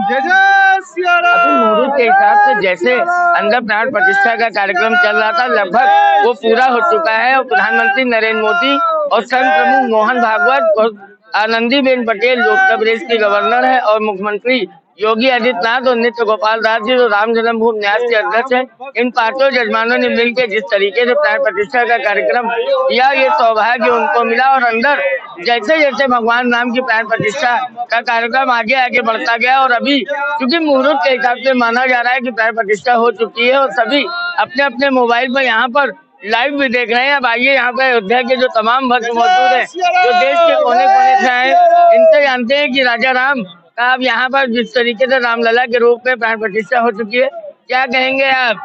जय जय सिया राम। मुहूर्त के हिसाब से जैसे अंदर प्राण प्रतिष्ठा का कार्यक्रम चल रहा था, लगभग वो पूरा हो चुका है और प्रधानमंत्री नरेंद्र मोदी और संघ प्रमुख मोहन भागवत और आनंदीबेन पटेल लोकसभा प्रदेश की गवर्नर है और मुख्यमंत्री योगी आदित्यनाथ और नित्य गोपाल दास जी जो राम जन्मभूमि न्यास के अध्यक्ष हैं, इन पांचों जजमानों ने मिलकर जिस तरीके से प्राण प्रतिष्ठा का कार्यक्रम किया, ये सौभाग्य उनको मिला। और अंदर जैसे जैसे भगवान राम की प्राण प्रतिष्ठा का कार्यक्रम आगे आगे बढ़ता गया और अभी क्योंकि मुहूर्त के हिसाब से माना जा रहा है कि प्राण प्रतिष्ठा हो चुकी है और सभी अपने अपने मोबाइल पर यहाँ पर लाइव भी देख रहे हैं। अब आइए यहाँ पे अयोध्या के जो तमाम भक्त मौजूद हैं, जो देश के कोने कोने से आए, इनसे जानते हैं कि राजा राम का अब यहाँ पर जिस तरीके से रामलला के रूप में प्राण प्रतिष्ठा हो चुकी है, क्या कहेंगे आप?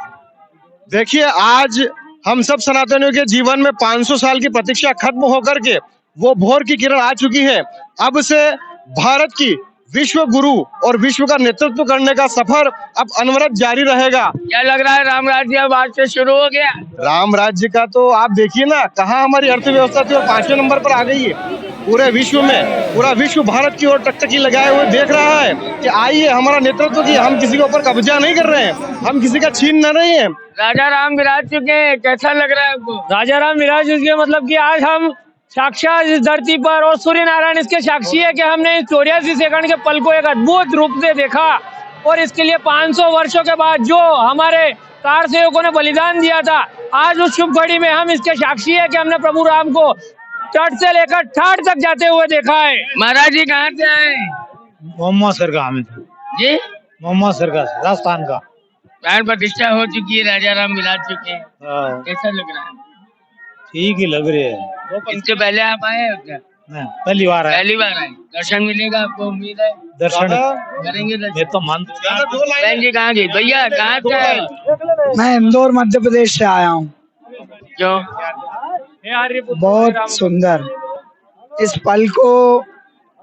देखिए, आज हम सब सनातनियों के जीवन में 500 साल की प्रतीक्षा खत्म होकर के वो भोर की किरण आ चुकी है। अब से भारत की विश्व गुरु और विश्व का नेतृत्व करने का सफर अब अनवरत जारी रहेगा। क्या लग रहा है राम राज्य अब आज से शुरू हो गया? राम राज्य का तो आप देखिए ना, कहाँ हमारी अर्थव्यवस्था थी और 5वें नंबर पर आ गई है। पूरे विश्व में पूरा विश्व भारत की ओर टकटकी लगाए हुए देख रहा है कि आइए हमारा नेतृत्व की, हम किसी के ऊपर कब्जा नहीं कर रहे हैं, हम किसी का छीन न रहे हैं। राजा राम विराज चुके हैं, कैसा लग रहा है आपको? राजा राम विराज चुके मतलब कि आज हम साक्षात इस धरती पर और सूर्य नारायण इसके साक्षी है कि हमने 84 सेकंड के पल को एक अद्भुत रूप से देखा और इसके लिए 500 वर्षों के बाद जो हमारे कार सेवकों ने बलिदान दिया था, आज उस शुभ घड़ी में हम इसके साक्षी है कि हमने प्रभु राम को तट से लेकर ठाठ तक जाते हुए देखा है। महाराज जी कहाँ से आए? मोहम्मद सर का हमें जी मोहम्मद सर का राजस्थान का। प्राण प्रतिष्ठा हो चुकी है, राजा राम विराज चुके हैं, कैसा लग रहा है? ठीक ही लग रही है। इससे पहले आप आए हो क्या? पहली बार है। पहली बार आए, दर्शन मिलेगा आपको, उम्मीद है दर्शन करेंगे? मैं तो मान बहन जी कहाँ गई? भैया कहाँ से आए? मैं इंदौर मध्य प्रदेश से आया हूँ। क्यों? बहुत सुंदर इस पल को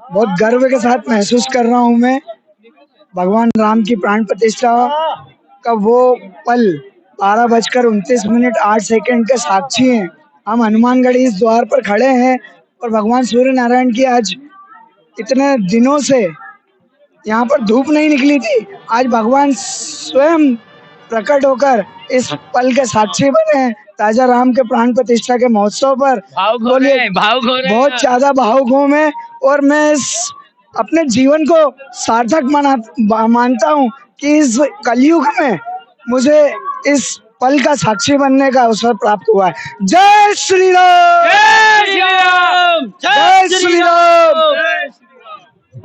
बहुत गर्व के साथ महसूस कर रहा हूँ मैं। भगवान राम की प्राण प्रतिष्ठा का वो पल 12:29 के साक्षी हैं। हम हनुमानगढ़ी इस द्वार पर खड़े हैं और भगवान सूर्य नारायण की आज इतने दिनों से यहाँ पर धूप नहीं निकली थी, आज भगवान स्वयं प्रकट होकर इस पल के साक्षी बने हैं। राजा राम के प्राण प्रतिष्ठा के महोत्सव पर बहुत ज्यादा भावुक हूँ मैं और मैं इस अपने जीवन को सार्थक मानता हूँ कि इस कलयुग में मुझे इस पल का साक्षी बनने का अवसर प्राप्त हुआ है। जय श्री राम, जय श्री राम, जय श्री राम।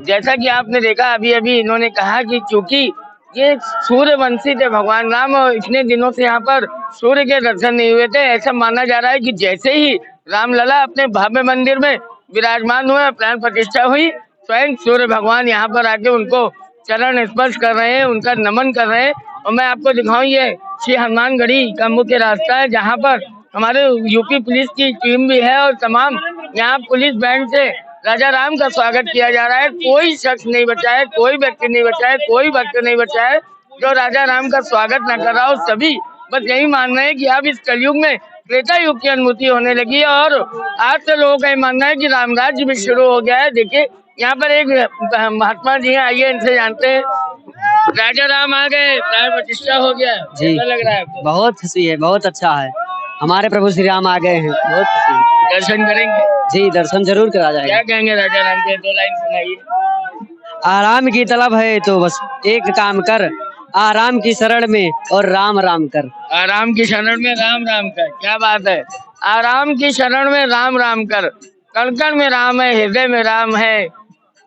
जैसा कि आपने देखा अभी अभी इन्होंने कहा कि चूंकि ये सूर्यवंशी थे भगवान राम और इतने दिनों से यहाँ पर सूर्य के दर्शन नहीं हुए थे, ऐसा माना जा रहा है कि जैसे ही रामलला अपने भव्य मंदिर में विराजमान हुए, प्राण प्रतिष्ठा हुई, स्वयं सूर्य भगवान यहाँ पर आके उनको चरण स्पर्श कर रहे हैं, उनका नमन कर रहे हैं। और मैं आपको दिखाऊं, ये श्री हनुमानगढ़ी का मुख्य रास्ता है जहाँ पर हमारे यूपी पुलिस की टीम भी है और तमाम यहाँ पुलिस बैंड से राजा राम का स्वागत किया जा रहा है। कोई शख्स नहीं बचा है, कोई व्यक्ति नहीं बचा है, कोई भक्त नहीं बचा है जो राजा राम का स्वागत न कर रहा हो। सभी बस यही मान रहे हैं कि अब इस कलयुग में त्रेता युग की अनुभूति होने लगी है और आज से लोगों का मानना है कि राम राज्य भी शुरू हो गया है। देखिए यहाँ पर एक महात्मा जी हैं, आइए इनसे जानते हैं। राजा राम आ गए, प्राण प्रतिष्ठा हो गया, कैसा लग रहा है आपको? बहुत खुशी है, बहुत अच्छा है, हमारे प्रभु श्री राम आ गए हैं, बहुत खुशी है। दर्शन करेंगे? जी दर्शन जरूर करा जाएगा। क्या कहेंगे राजा राम के? 2 लाइन सुनाइए। आराम की तलब है तो बस एक काम कर, आराम की शरण में और राम राम कर। आराम की शरण में राम राम कर, क्या बात है। आराम की शरण में राम राम कर, कण कण में राम है, हृदय में राम है,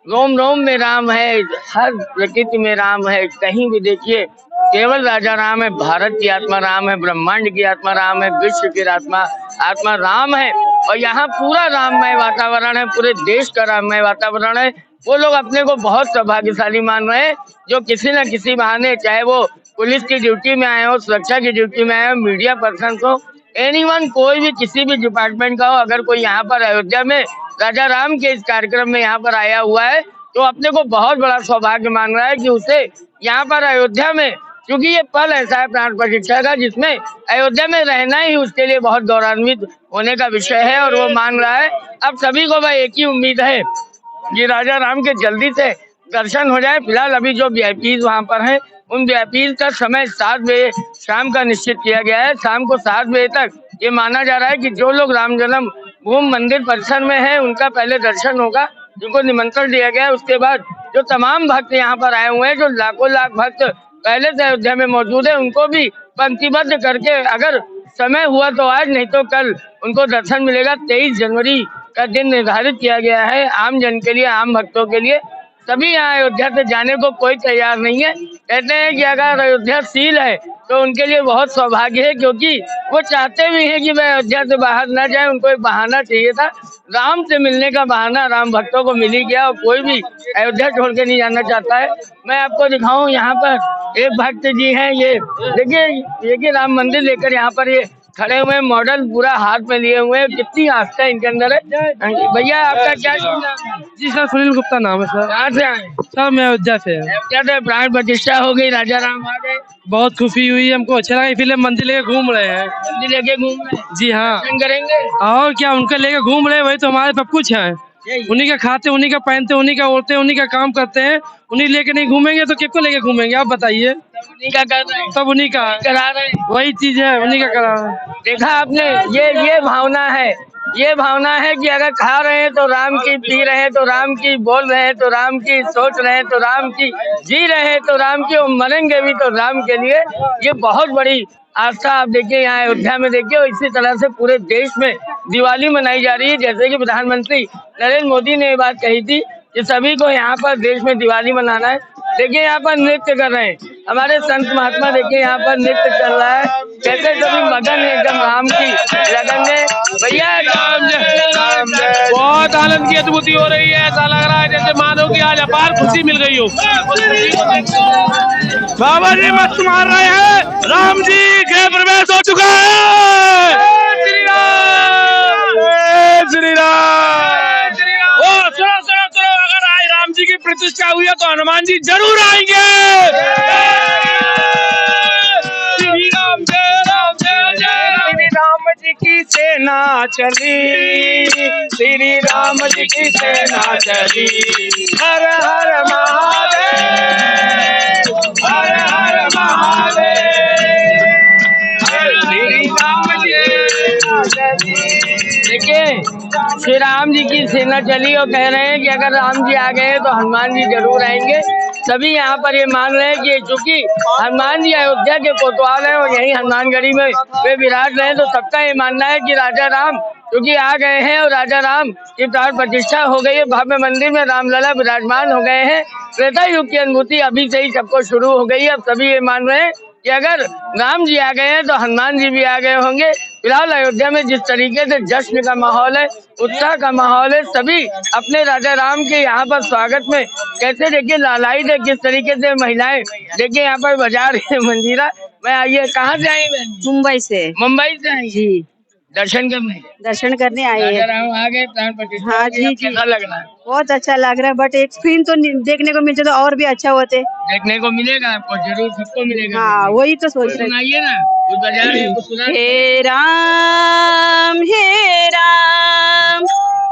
रोम रोम में राम है, हर प्रकृति में राम है। कहीं भी देखिए केवल राजा राम है। भारत की आत्मा राम है, ब्रह्मांड की आत्मा राम है, विश्व की आत्मा राम है और यहाँ पूरा राममय वातावरण है, पूरे देश का राममय वातावरण है। वो लोग अपने को बहुत सौभाग्यशाली मान रहे हैं जो किसी न किसी बहाने, चाहे वो पुलिस की ड्यूटी में आए हो, सुरक्षा की ड्यूटी में आए हो, मीडिया पर्सन हो, एनीवन, कोई भी किसी भी डिपार्टमेंट का हो, अगर कोई यहाँ पर अयोध्या में राजा राम के इस कार्यक्रम में यहाँ पर आया हुआ है तो अपने को बहुत बड़ा सौभाग्य मान रहा है कि उसे यहाँ पर अयोध्या में, क्योंकि ये पल ऐसा है प्राण प्रतिष्ठा का जिसमें अयोध्या में रहना ही उसके लिए बहुत गौरवान्वित होने का विषय है और वो मान रहा है। अब सभी को भाई एक ही उम्मीद है कि राजा राम के जल्दी से दर्शन हो जाए। फिलहाल अभी जो वीआईपी वहाँ पर हैं, उन वीआईपी का समय 7 बजे शाम का निश्चित किया गया है। शाम को 7 बजे तक ये माना जा रहा है कि जो लोग राम जन्म भूमि मंदिर परिसर में है उनका पहले दर्शन होगा, जिनको निमंत्रण दिया गया है। उसके बाद जो तमाम भक्त यहाँ पर आए हुए हैं, जो लाखों लाख भक्त पहले से अयोध्या में मौजूद है, उनको भी पंक्तिबद्ध करके अगर समय हुआ तो आज, नहीं तो कल उनको दर्शन मिलेगा। 23 जनवरी का दिन निर्धारित किया गया है आम जन के लिए, आम भक्तों के लिए। सभी यहाँ अयोध्या से जाने को कोई तैयार नहीं है। कहते हैं कि अगर अयोध्या सील है तो उनके लिए बहुत सौभाग्य है, क्योंकि वो चाहते भी हैं कि वह अयोध्या से बाहर न जाए। उनको एक बहाना चाहिए था, राम से मिलने का बहाना राम भक्तों को मिल ही गया और कोई भी अयोध्या छोड़ के नहीं जाना चाहता है। मैं आपको दिखाऊं, यहाँ पर एक भक्त जी हैं, ये देखिए राम मंदिर लेकर यहाँ पर ये खड़े हुए, मॉडल पूरा हाथ में लिए हुए हैं। कितनी आस्था इनके अंदर है। भैया आपका क्या नाम है? जी सर, सुनील गुप्ता नाम है सर। कहाँ से आए? सर मैं अयोध्या से। अयोध्या से प्राण प्रतिष्ठा हो गई, राजा राम आ गए, बहुत खुशी हुई, हमको अच्छा लगा, इसलिए मंदिर लेके घूम रहे हैं। मंदिर लेके घूम रहे हैं। जी हाँ, दर्शन करेंगे। और क्या, उनका लेके घूम रहे हैं, वही तो हमारे सब कुछ है। उन्हीं का खाते, उन्हीं का पहनते, उन्हीं का ओढ़ते, उन्हीं का काम करते हैं। उन्हीं लेके नहीं घूमेंगे तो किसको लेके घूमेंगे, आप बताइए। उन्हीं का कर रहे हैं, सब उन्हीं का है, करा रहे हैं। वही चीज है, उन्हीं का करा रहे हैं। देखा आपने, ये भावना है, ये भावना है कि अगर खा रहे हैं तो राम की, पी रहे हैं तो राम की, बोल रहे हैं तो राम की, सोच रहे हैं तो राम की, जी रहे हैं तो राम की, और मरेंगे भी तो राम के लिए। ये बहुत बड़ी आस्था आप देखिए यहाँ अयोध्या में देखिए। और इसी तरह से पूरे देश में दिवाली मनाई जा रही है। जैसे कि प्रधानमंत्री नरेंद्र मोदी ने ये बात कही थी कि सभी को यहाँ पर देश में दिवाली मनाना है। देखिए यहाँ पर नृत्य कर रहे हैं हमारे संत महात्मा, देखिए यहाँ पर नृत्य चल रहा है, कैसे सभी मगन है एकदम राम की लगन में। भैया बहुत आनंद की अनुभूति हो रही है, ऐसा लग रहा है जैसे मानो कि आज अपार खुशी मिल गई हो। बाबा जी मस्त मार रहे हैं, राम जी गृह प्रवेश हो चुका है। श्री राम, श्री राम, ओ सुनो सुनो सुनो, अगर आज राम जी की प्रतिष्ठा हुई है तो हनुमान जी जरूर आएंगे। श्री राम, जय राम, जय जय राम। श्री राम जी की सेना चली, श्री राम जी की सेना चली, हर हर महादेव, हर हर महादेव, श्री राम जी की सेना चली। देखिए श्री राम जी की सेना चली और कह रहे हैं कि अगर राम जी आ गए तो हनुमान जी जरूर आएंगे। सभी यहाँ पर ये मान रहे हैं कि चूंकि हनुमान जी अयोध्या के कोतवाल हैं और यही हनुमानगढ़ी में वे विराज रहे हैं, तो सबका ये मानना है कि राजा राम क्योंकि आ गए हैं और राजा राम की प्राण प्रतिष्ठा हो गई है। भव्य मंदिर में रामलला विराजमान हो गए हैं। त्रेता युग की अनुभूति अभी से ही सबको शुरू हो गई है। अब सभी ये मान रहे हैं कि अगर राम जी आ गए हैं तो हनुमान जी भी आ गए होंगे। फिलहाल अयोध्या में जिस तरीके से जश्न का माहौल है, उत्साह का माहौल है, सभी अपने राजा राम के यहाँ पर स्वागत में कैसे देखिए लालायित है, किस तरीके से महिलाएं देखिए यहाँ पर बजा रही है मंजीरा। मैं आइए, कहाँ से आई? मुंबई से। मुंबई से आई जी, दर्शन करने, दर्शन करने आए राजा हैं। राम आ गए, प्राण प्रतिष्ठा हाँ हो गई। जी, अब जी। कैसा लग रहा है? बहुत अच्छा लग रहा है, बट एक फिल्म तो देखने को मिलते तो और भी अच्छा होते। देखने को मिलेगा आपको, जरूर सबको मिलेगा। हाँ, वही तो सोच रहे सुनाइए ना, कुछ बजा रहे हैं, कुछ सुना। हे राम,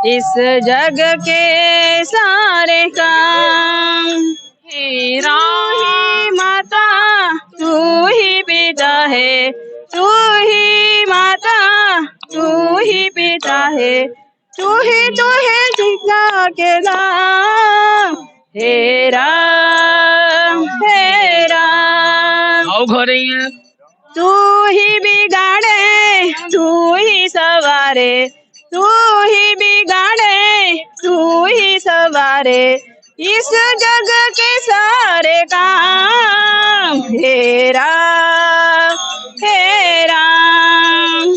इस जग के सारे काम, हे राम माता तू ही पिता है, तू ही माता तू ही पिता है, तू है जिज्ञा के नाम, हे राम, हे राम। भावुक हो रही है। तू ही बिगाड़े तू ही सवारे, तू ही बिगाड़े तू ही सवारे, इस जग के सारे काम, हे राम, हे राम।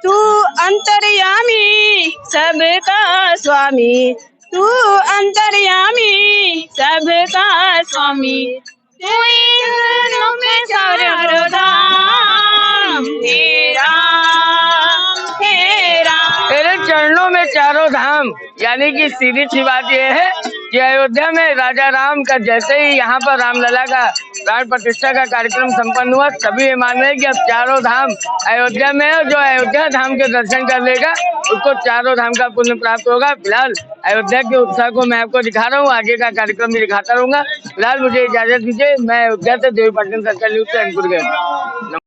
तू अंतर्यामी सबका स्वामी, तू अंतर्यामी सबका स्वामी, तू इन में चारों धाम, हे राम, हे राम। तेरे चरणों में चारों धाम, यानी कि सीधी सी बात यह है कि अयोध्या में राजा राम का जैसे ही यहाँ पर रामलला का प्राण प्रतिष्ठा का कार्यक्रम संपन्न हुआ, सभी ये मान रहे हैं कि अब चारों धाम अयोध्या में है। जो अयोध्या धाम के दर्शन कर लेगा उसको चारों धाम का पुण्य प्राप्त होगा। फिलहाल अयोध्या के उत्साह को मैं आपको दिखा रहा हूँ। आगे का कार्यक्रम भी दिखाता रहूंगा। फिलहाल मुझे इजाजत दीजिए। मैं अयोध्या से देवी पाटन सर्कल न्यूज से अंकुर गया।